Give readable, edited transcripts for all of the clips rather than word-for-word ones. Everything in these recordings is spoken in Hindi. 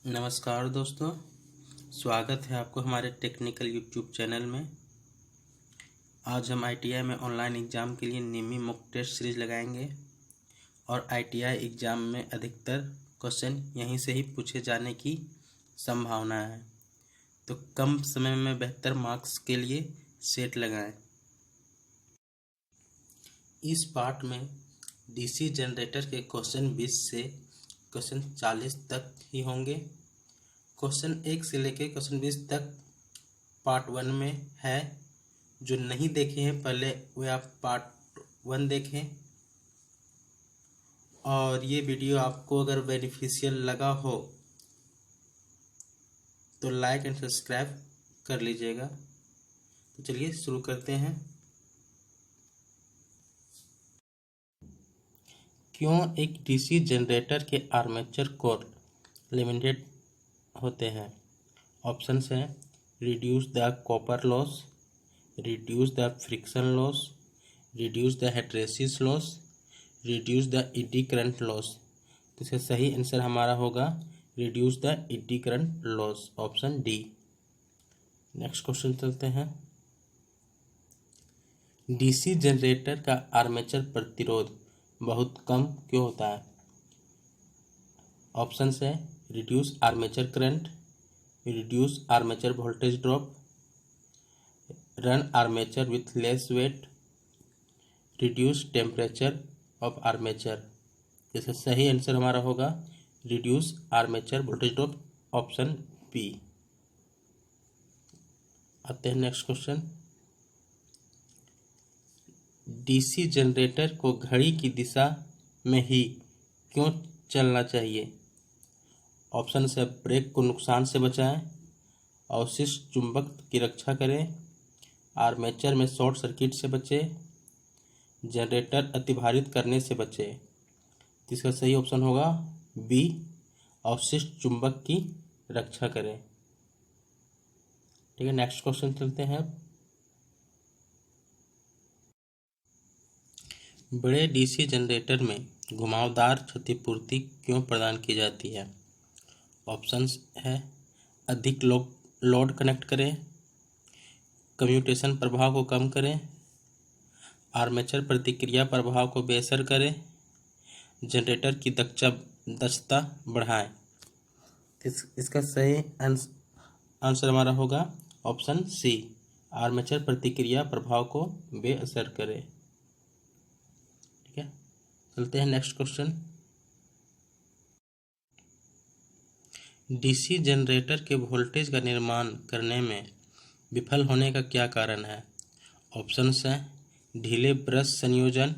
नमस्कार दोस्तों, स्वागत है आपको हमारे टेक्निकल यूट्यूब चैनल में। आज हम आईटीआई में ऑनलाइन एग्ज़ाम के लिए निमी मॉक टेस्ट सीरीज लगाएंगे और आईटीआई एग्ज़ाम में अधिकतर क्वेश्चन यहीं से ही पूछे जाने की संभावना है, तो कम समय में बेहतर मार्क्स के लिए सेट लगाएं। इस पार्ट में डीसी जनरेटर के क्वेश्चन 20 से क्वेश्चन 40 तक ही होंगे। क्वेश्चन 1 से लेकर क्वेश्चन 20 तक पार्ट 1 में है। जो नहीं देखे हैं पहले वे आप पार्ट 1 देखें, और ये वीडियो आपको अगर बेनिफिशियल लगा हो तो लाइक एंड सब्सक्राइब कर लीजिएगा। तो चलिए शुरू करते हैं। क्यों एक डीसी जनरेटर के आर्मेचर कोर लिमिटेड होते हैं? ऑप्शंस हैं reduce the copper loss, reduce the friction loss, reduce the hysteresis loss, reduce the eddy current loss. तो इसका सही आंसर हमारा होगा reduce the eddy current loss, option D. Next question चलते हैं। डीसी जनरेटर का आर्मेचर प्रतिरोध बहुत कम क्यों होता है? ऑप्शंस है reduce armature current, reduce armature voltage drop, run armature with less weight, reduce temperature of armature. इसका सही आंसर हमारा होगा reduce armature voltage drop, option B. आते हैं नेक्स्ट क्वेश्चन। डीसी जनरेटर को घड़ी की दिशा में ही क्यों चलना चाहिए? ऑप्शन है ब्रेक को नुकसान से बचाएं, अवशिष्ट चुंबक की रक्षा करें, आर्मेचर में शॉर्ट सर्किट से बचें, जनरेटर अतिभारित करने से बचें। इसका सही ऑप्शन होगा बी, अवशिष्ट चुंबक की रक्षा करें। ठीक है, नेक्स्ट क्वेश्चन चलते हैं। बड़े डीसी जनरेटर में घुमावदार क्षतिपूर्ति क्यों प्रदान की जाती है? ऑप्शंस है अधिक लोड कनेक्ट करें, कम्यूटेशन प्रभाव को कम करें, आर्मेचर प्रतिक्रिया प्रभाव को बेअसर करें, जनरेटर की दक्षता बढ़ाएं। इसका सही आंसर हमारा होगा ऑप्शन सी, आर्मेचर प्रतिक्रिया प्रभाव को बेअसर करें। ठीक है, चलते हैं नेक्स्ट क्वेश्चन। डीसी जनरेटर के वोल्टेज का निर्माण करने में विफल होने का क्या कारण है? ऑप्शंस हैं ढीले ब्रश संयोजन,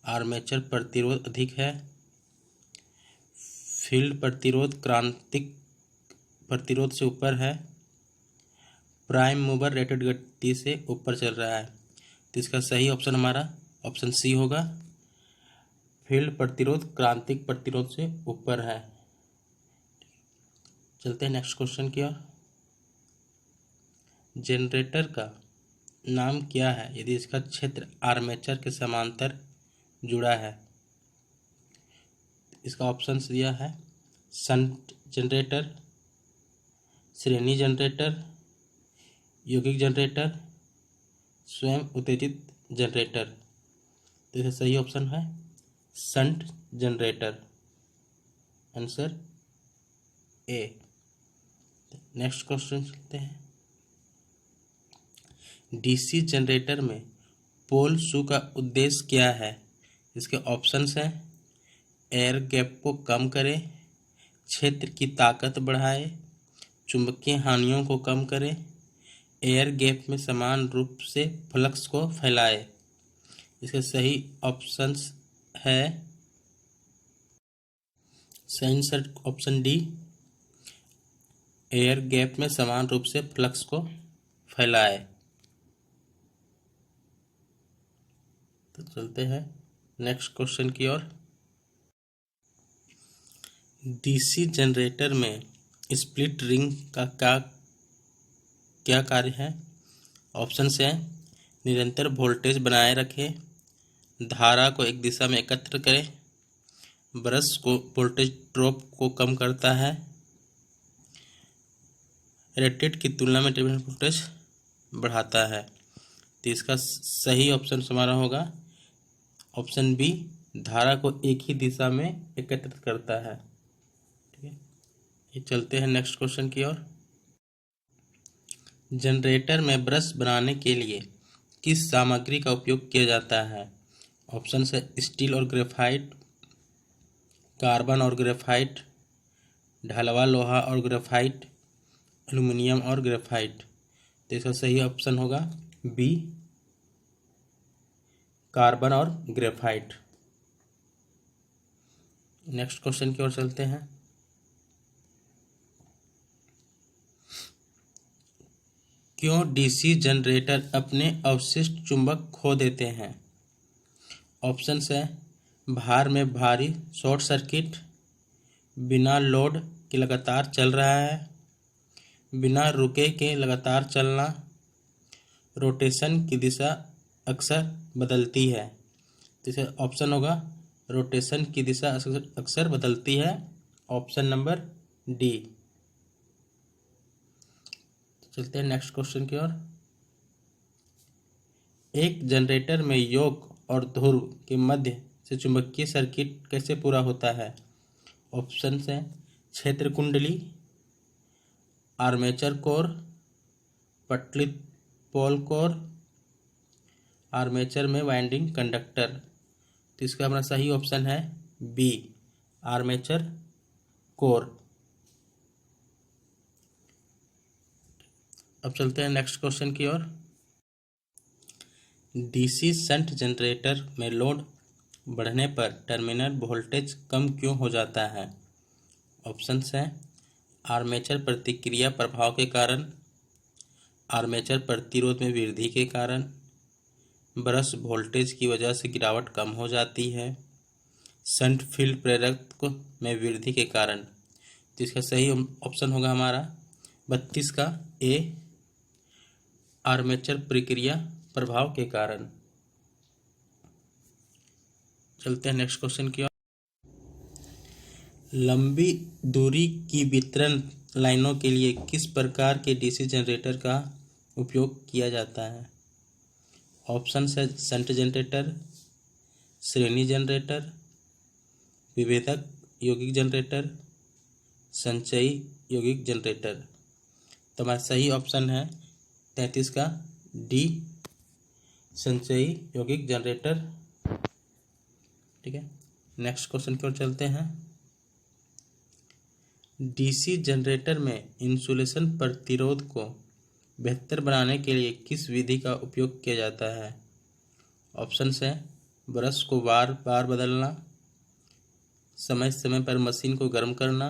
आर्मेचर प्रतिरोध अधिक है, फील्ड प्रतिरोध क्रांतिक प्रतिरोध से ऊपर है, प्राइम मूवर रेटेड गति से ऊपर चल रहा है। तो इसका सही ऑप्शन हमारा ऑप्शन सी होगा, फील्ड प्रतिरोध क्रांतिक प्रतिरोध से ऊपर है। चलते हैं नेक्स्ट क्वेश्चन की ओर। जनरेटर का नाम क्या है यदि इसका क्षेत्र आर्मेचर के समांतर जुड़ा है? इसका ऑप्शंस दिया है शंट जनरेटर, श्रेणी जनरेटर, यौगिक जनरेटर, स्वयं उत्तेजित जनरेटर। तो इसका सही ऑप्शन है shunt generator, answer A. Next question चलते हैं। डीसी जनरेटर में पोल शू का उद्देश्य क्या है? इसके ऑप्शंस हैं एयर गैप को कम करें, क्षेत्र की ताकत बढ़ाए, चुंबकीय हानियों को कम करें, एयर गैप में समान रूप से फ्लक्स को फैलाए। इसका सही ऑप्शंस है सही answer option D, air gap में समान रूप से फ्लक्स को फैलाए। तो चलते हैं नेक्स्ट क्वेश्चन की ओर। डीसी जनरेटर में स्प्लिट रिंग का क्या कार्य है? ऑप्शंस हैं निरंतर वोल्टेज बनाए रखें, धारा को एक दिशा में एकत्र करें, ब्रश को वोल्टेज ड्रॉप को कम करता है, रेटेड की तुलना में डिपेंडेंट वोल्टेज बढ़ाता है। तो इसका सही ऑप्शन हमारा होगा ऑप्शन बी, धारा को एक ही दिशा में एकत्रित करता है। ठीक है, ये चलते हैं नेक्स्ट क्वेश्चन की ओर। जनरेटर में ब्रश बनाने के लिए किस सामग्री का उपयोग किया जाता है? ऑप्शन है स्टील और ग्रेफाइट, कार्बन और ग्रेफाइट, ढलवा लोहा और ग्रेफाइट, एल्युमिनियम और ग्रेफाइट। तो इसका सही ऑप्शन होगा बी, कार्बन और ग्रेफाइट। नेक्स्ट क्वेश्चन की ओर चलते हैं। क्यों डीसी जनरेटर अपने अवशिष्ट चुंबक खो देते हैं? ऑप्शन है भार में भारी शॉर्ट सर्किट, बिना लोड के लगातार चल रहा है, बिना रुके के लगातार चलना, रोटेशन की दिशा अक्सर बदलती है। तो इसे ऑप्शन होगा रोटेशन की दिशा अक्सर बदलती है, ऑप्शन नंबर डी। चलते हैं नेक्स्ट क्वेश्चन की ओर। एक जनरेटर में योक और ध्रुव के मध्य से चुंबकीय सर्किट कैसे पूरा होता है? ऑप्शन है क्षेत्र कुंडली, आर्मेचर कोर, पटली पोल कोर, आर्मेचर में वाइंडिंग कंडक्टर। तो इसका हमारा सही ऑप्शन है बी, आर्मेचर कोर। अब चलते हैं नेक्स्ट क्वेश्चन की ओर। डीसी शंट जनरेटर में लोड बढ़ने पर टर्मिनल वोल्टेज कम क्यों हो जाता है? ऑप्शन है आर्मेचर प्रतिक्रिया प्रभाव के कारण, आर्मेचर प्रतिरोध में वृद्धि के कारण, ब्रश वोल्टेज की वजह से गिरावट कम हो जाती है, शंट फील्ड प्रेरक में वृद्धि के कारण। तो इसका सही ऑप्शन होगा हमारा 32 का ए, आर्मेचर प्रक्रिया प्रभाव के कारण। चलते हैं नेक्स्ट क्वेश्चन की ओर। लंबी दूरी की वितरण लाइनों के लिए किस प्रकार के डीसी जनरेटर का उपयोग किया जाता है? ऑप्शन है शंट जनरेटर, श्रेणी जनरेटर, विभेदक यौगिक जनरेटर, संचयी यौगिक जनरेटर। तो हमारा सही ऑप्शन है 33 का डी, संचयी यौगिक जनरेटर। ठीक है, नेक्स्ट क्वेश्चन की ओर चलते हैं। डीसी जनरेटर में इंसुलेशन प्रतिरोध को बेहतर बनाने के लिए किस विधि का उपयोग किया जाता है? ऑप्शन है ब्रश को बार बार बदलना, समय समय पर मशीन को गर्म करना,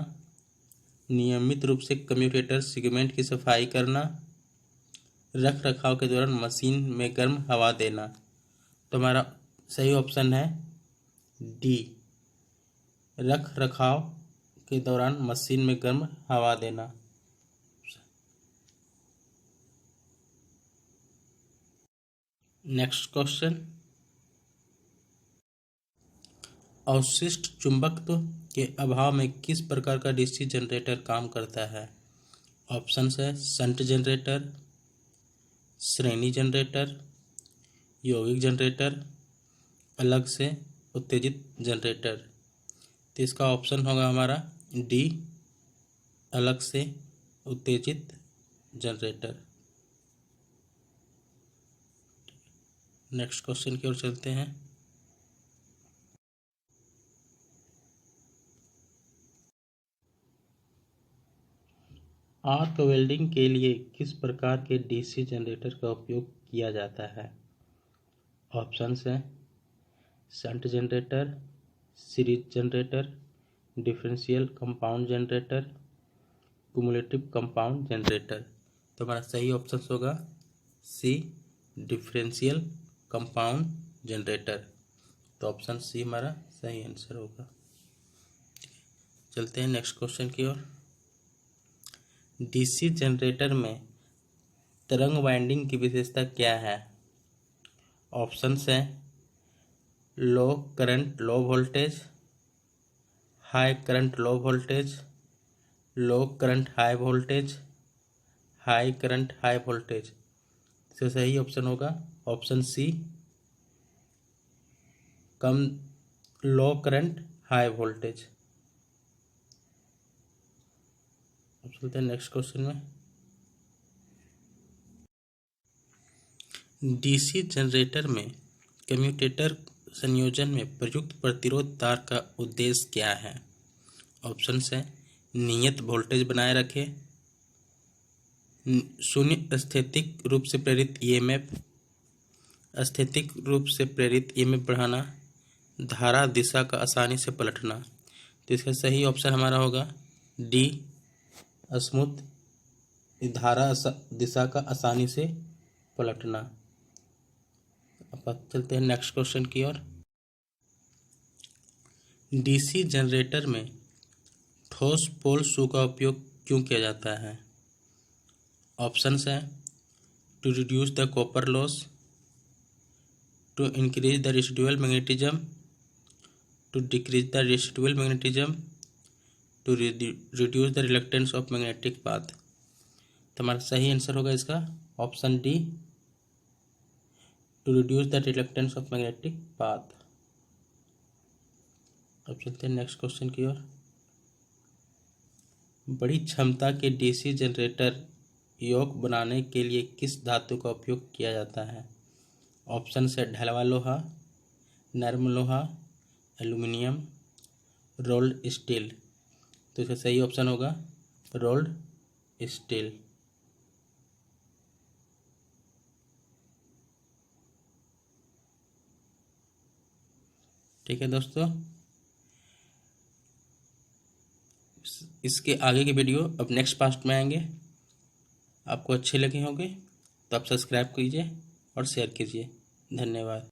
नियमित रूप से कम्यूटेटर सेगमेंट की सफाई करना, रख रखाव के दौरान मशीन में गर्म हवा देना। तो हमारा सही ऑप्शन है डी, रख रखाव के दौरान मशीन में गर्म हवा देना। नेक्स्ट क्वेश्चन, अवशिष्ट चुंबकत्व के अभाव में किस प्रकार का डीसी जनरेटर काम करता है? ऑप्शन है शंट जनरेटर, श्रेणी जनरेटर, यौगिक जनरेटर, अलग से उत्तेजित जनरेटर। तो इसका ऑप्शन होगा हमारा डी, अलग से उत्तेजित जनरेटर। नेक्स्ट क्वेश्चन की ओर चलते हैं। आर्क वेल्डिंग के लिए किस प्रकार के डीसी जनरेटर का उपयोग किया जाता है? ऑप्शन है shunt generator, series generator, differential compound generator, cumulative compound generator. तो हमारा सही ऑप्शन होगा सी, डिफरेंशियल कंपाउंड जनरेटर। तो ऑप्शन सी हमारा सही आंसर होगा। चलते हैं नेक्स्ट क्वेश्चन की ओर। डीसी जनरेटर में तरंग वाइंडिंग की विशेषता क्या है? ऑप्शन है low current low voltage, high current low voltage, low current high voltage, high current high voltage. तो सही ऑप्शन होगा ऑप्शन सी, कम लो करंट हाई वोल्टेज। अब चलते हैं नेक्स्ट क्वेश्चन में। डीसी जनरेटर में कम्यूटेटर संयोजन में प्रयुक्त प्रतिरोध तार का उद्देश्य क्या है? ऑप्शंस है नियत वोल्टेज बनाए रखे, शून्य स्थैतिक रूप से प्रेरित ईएमएफ, स्थैतिक रूप से प्रेरित ईएमएफ बढ़ाना, धारा दिशा का आसानी से पलटना। तो इसका सही ऑप्शन हमारा होगा डी, स्मूथ, धारा दिशा का आसानी से पलटना। अब चलते हैं नेक्स्ट क्वेश्चन की ओर। डीसी जनरेटर में ठोस पोल शू का उपयोग क्यों किया जाता है? ऑप्शंस हैं to reduce the copper loss, to increase the residual magnetism, to decrease the residual magnetism, to reduce the reluctance of magnetic path. तो हमारा सही आंसर होगा इसका option D, to reduce the reluctance of magnetic path. अब चलते हैं नेक्स्ट क्वेश्चन की ओर। बड़ी क्षमता के डीसी जनरेटर योग बनाने के लिए किस धातु का उपयोग किया जाता है? ऑप्शन है ढलवा लोहा, नरम लोहा, एल्यूमिनियम, रोल्ड स्टील। तो इसका सही ऑप्शन होगा रोल्ड स्टील। ठीक है दोस्तों, इसके आगे की वीडियो अब नेक्स्ट पार्ट में आएंगे। आपको अच्छे लगे होंगे तो आप सब्सक्राइब कीजिए और शेयर कीजिए। धन्यवाद।